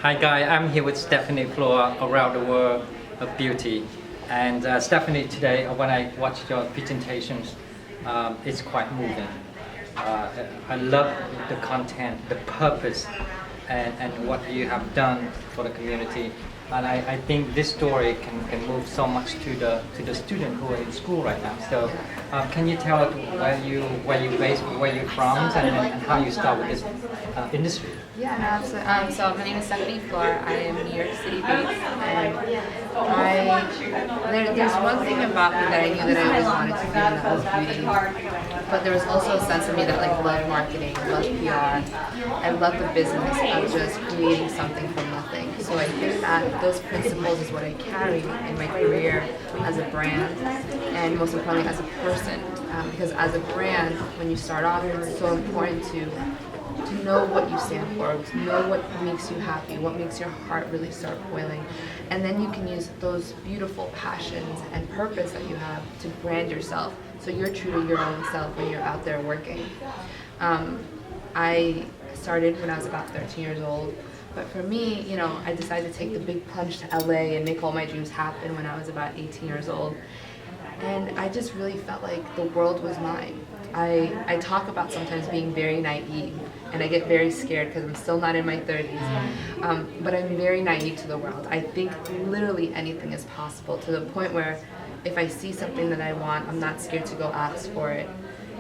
Hi guys, I'm here with Stephanie Flor around the world of beauty. And Stephanie, today when I watched your presentations, it's quite moving. I love the content, the purpose, and what you have done for the community. And I think this story can move so much to the student who are in school right now. So can you tell us where you based, where you're from, and how you start with this industry? Yeah, no, absolutely. So my name is Stephanie Flor. I am New York City based, and there's one thing about me that I knew that I always wanted to do, and that was beauty. But there was also a sense of me that loved marketing, loved PR, and loved the business of just creating something from nothing. So I think that those principles is what I carry in my career as a brand, and most importantly as a person. Because as a brand, when you start off, it's so important to know what you stand for, to know what makes you happy, what makes your heart really start boiling. And then you can use those beautiful passions and purpose that you have to brand yourself so you're true to your own self when you're out there working. I started when I was about 13 years old, but for me, I decided to take the big plunge to LA and make all my dreams happen when I was about 18 years old. And I just really felt like the world was mine. I talk about sometimes being very naive, and I get very scared because I'm still not in my 30s, but I'm very naive to the world. I think literally anything is possible, to the point where if I see something that I want, I'm not scared to go ask for it.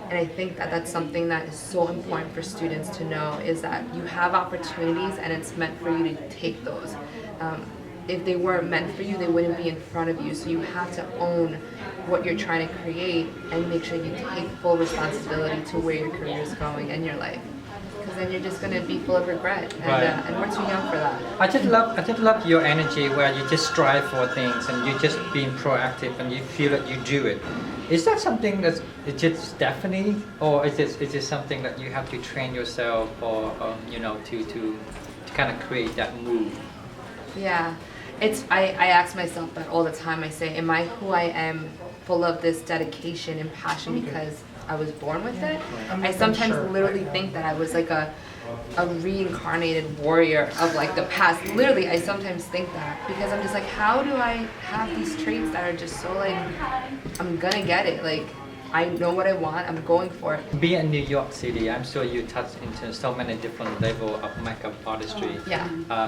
And I think that that's something that is so important for students to know, is that you have opportunities and it's meant for you to take those. If they weren't meant for you, they wouldn't be in front of you. So you have to own what you're trying to create and make sure you take full responsibility to where your career is going and your life. Because then you're just going to be full of regret, and we're too young for that. I just love your energy, where you just strive for things and you're just being proactive and you feel that you do it. Is that something that's just Stephanie, or is this something that you have to train yourself, or to kind of create that move? Yeah, I ask myself that all the time. I say, am I who I am, full of this dedication and passion because I was born with it? I sometimes literally think that I was like a reincarnated warrior of the past. Literally, I sometimes think that, because I'm just like, how do I have these traits that are just so I'm gonna get it. I know what I want, I'm going for it. Being in New York City, I'm sure you touched into so many different levels of makeup artistry,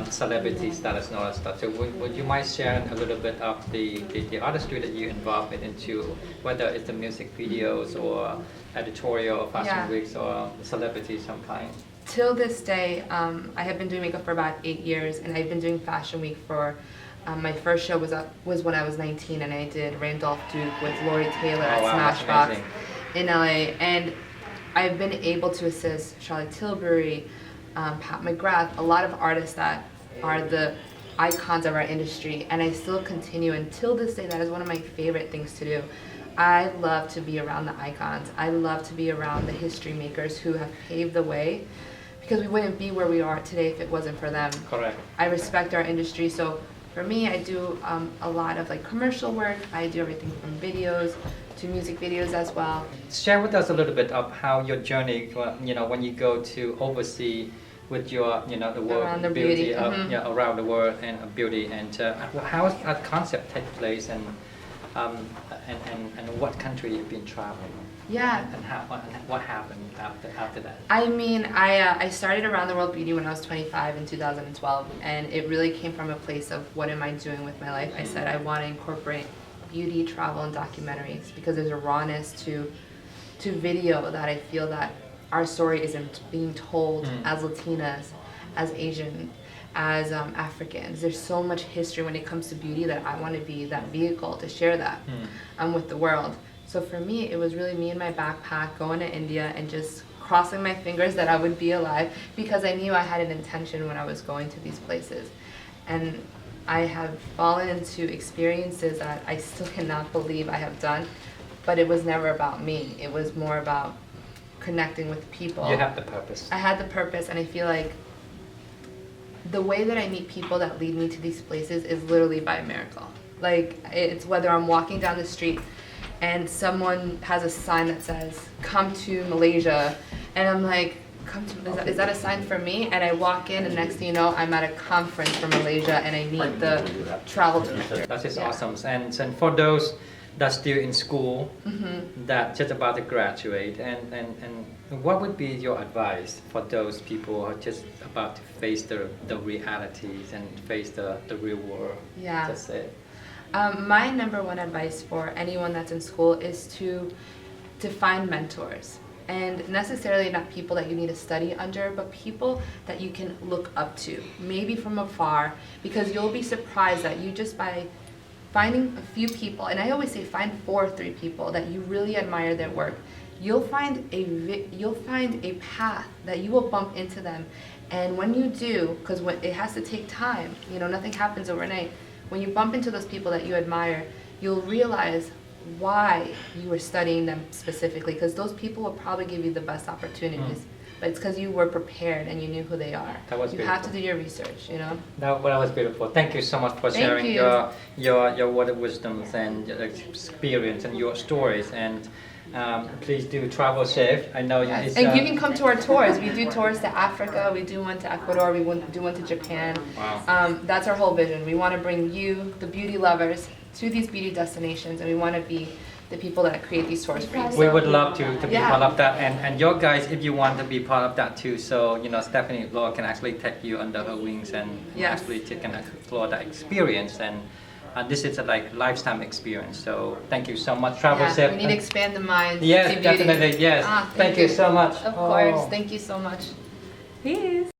celebrity status and all that stuff. So would you mind sharing a little bit of the artistry that you involved into, whether it's the music videos or editorial or fashion weeks or celebrity some kind? Till this day, I have been doing makeup for about 8 years, and I've been doing Fashion Week for my first show was when I was 19, and I did Randolph Duke with Lori Taylor at Smashbox in LA. And I've been able to assist Charlotte Tilbury, Pat McGrath, a lot of artists that are the icons of our industry, and I still continue until this day. That is one of my favorite things to do. I love to be around the icons. I love to be around the history makers who have paved the way, because we wouldn't be where we are today if it wasn't for them. Correct. I respect our industry, so for me, I do a lot of commercial work. I do everything from videos to music videos as well. Share with us a little bit of how your journey, when you go to overseas with your, the world around the beauty, beauty. Around the world and beauty, and how does that concept take place, and what country you've been traveling? Yeah. And what happened after that? I mean, I started Around the World Beauty when I was 25 in 2012, and it really came from a place of what am I doing with my life. I said I want to incorporate beauty, travel, and documentaries, because there's a rawness to video that I feel that our story isn't being told as Latinas, as Asian, as Africans. There's so much history when it comes to beauty that I want to be that vehicle to share that with the world. So for me, it was really me in my backpack going to India and just crossing my fingers that I would be alive, because I knew I had an intention when I was going to these places. And I have fallen into experiences that I still cannot believe I have done, but it was never about me. It was more about connecting with people. You have the purpose. I had the purpose, and I feel like the way that I meet people that lead me to these places is literally by a miracle. It's whether I'm walking down the street and someone has a sign that says, "Come to Malaysia," and I'm like, come to, is that a sign for me? And I walk in, and next thing you know, I'm at a conference from Malaysia, and I meet the travel director. That is Yeah. awesome. And for those that's still in school, that just about to graduate, and what would be your advice for those people who are just about to face the realities and face the real world? Yeah. That's it. My number one advice for anyone that's in school is to find mentors. And necessarily not people that you need to study under, but people that you can look up to, maybe from afar, because you'll be surprised that you just by finding a few people, and I always say find 4 or 3 people that you really admire their work, you'll find a path that you will bump into them. And when you do, because it has to take time, you know, nothing happens overnight. When you bump into those people that you admire, you'll realize why you were studying them specifically, because those people will probably give you the best opportunities. But it's because you were prepared and you knew who they are. That was you beautiful. have to do your research, you know. That was beautiful. Thank you so much for Thank sharing you. your word of wisdoms and your experience and your stories. And please do travel safe. I know Yes. it's, And you can come to our tours. We do tours to Africa, we do one to Ecuador, we do one to Japan. Wow. That's our whole vision. We want to bring you, the beauty lovers, to these beauty destinations, and we want to be the people that create these tours for you. We would love to be Yeah. part of that, and your guys, if you want to be part of that too. So you know, Stephanie Flor can actually take you under her wings and Yes. actually take and explore that experience. And this is a like lifetime experience. So thank you so much. Travel Yeah, safe. we need to expand the mind. Yes, to beauty. definitely. Yes. Ah, Thank you so much. Of course. Oh. Thank you so much. Peace.